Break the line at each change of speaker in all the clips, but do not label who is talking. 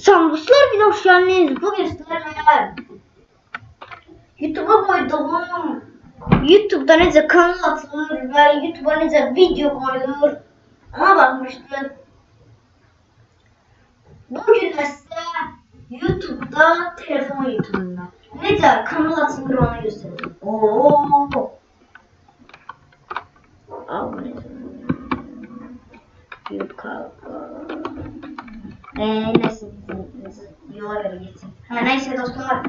Samduslar bir hoş geldiniz. Bugün sizlerle YouTube'a koyduğum YouTube'da nece kanal atılır ve YouTube'a nece video koyulur ona bakmıştık. Bugün de size YouTube'da telefon YouTube'unda nece kanal atılır onu göstereceğim. Neyse yola göre geçsin. Neyse dostlar.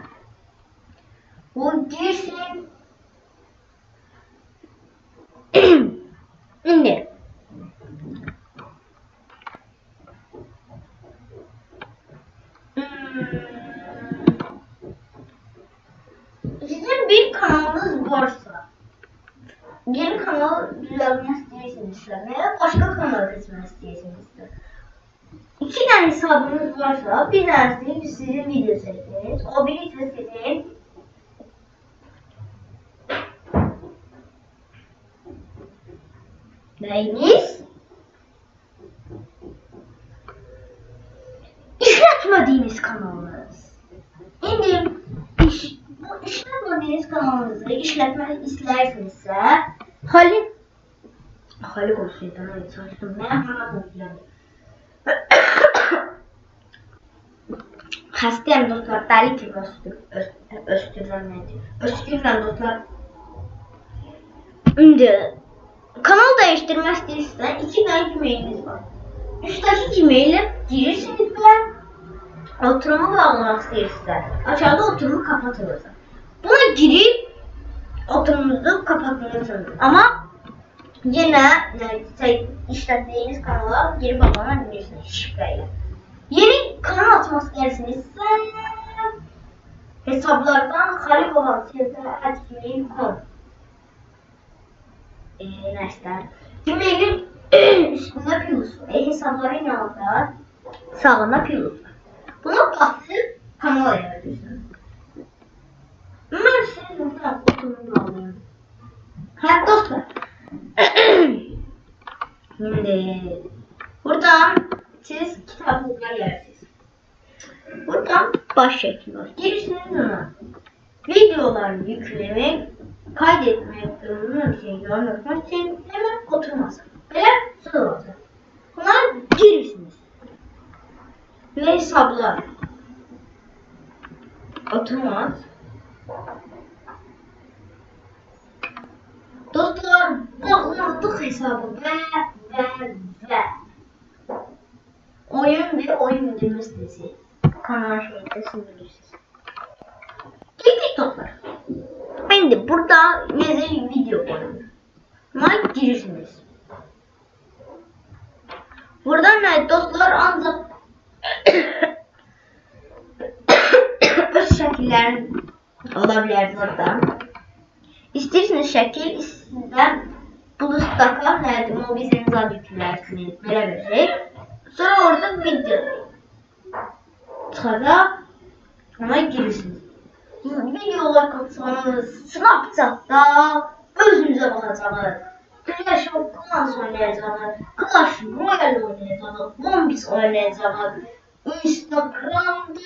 Bu girsin. İndir. Sizin bir kanalınız varsa, yeni kanal düzeltmek istiyorsanız veya başka kanal açmak istiyorsanız, İki tane hesabınız varsa bir tanesi sizin video çekiniz, o birisi sizin neyiniz? İşletmediğiniz kanalınız. Şimdi bu işletmediğiniz kanalınızı işletmek istersinizse Halik olsun tamam çalıştım ne yapmam Hastayım dostlar, deli gibi öskürürüm dostlar. Şimdi kanal değiştirmek istiyorsan iki tane Gmail'iniz var. Üstteki Gmail'e girirsiniz ve oturumu bağlamak istiyorsanız aşağıda oturumu kapatılır. Buna girip oturumunuzu kapatmalısınız. Ama yine işlettiğiniz kanala geri bağlanabilirsiniz şifreyle. Yeni kanal atmak isterseniz hesaplardan Halik olan sevgiler@gmail.com Neyse. Gmail'in üstünde plus var. Hesapların yanında sağında plus var. Buna basıp kanal ayarlıyorsunuz. Ben size buradan oturumunu alayım. Dostlar. Şimdi buradan siz kitaplıklar yersiniz. Buradan başlayın. Girsiniz ona. Videolarını yüklemek, kaydetmek, bir şey görmek için hemen oturmasın. Böyle sığmasın. Buna girirsiniz. Ve hesaplar. Oturmaz. Dostlar bağladık hesabı ve oyun ve oyun indirme sitesi. Kanal şeyinde sığdırırsınız. TikTok'lar. Şimdi burada yazılı video koyuyorum. Buna girirsiniz. Buradan ne dostlar ancak öz şekiller olabilir burada. İsterseniz şekil sizden Bluestack'a nerede mobilinize yüklersiniz. Böyle verecek. Sonra orada video. Sonra ona girirsiniz. Videolar katsanız Snapchat'ta özünüze bakacaksınız. Flash of Clans oynayacaksınız. Clash Royale oynayacaksınız. Zombies oynayacaksınız. Instagram'da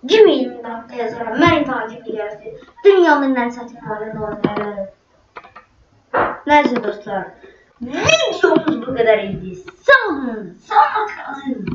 Gmail'den yazarak beni takip edersiniz. Dünyanın en satınlarını oynayalım. Neyse dostlar. Videomuz bu kadar iyiydi. Sağ olun. Sağ olun.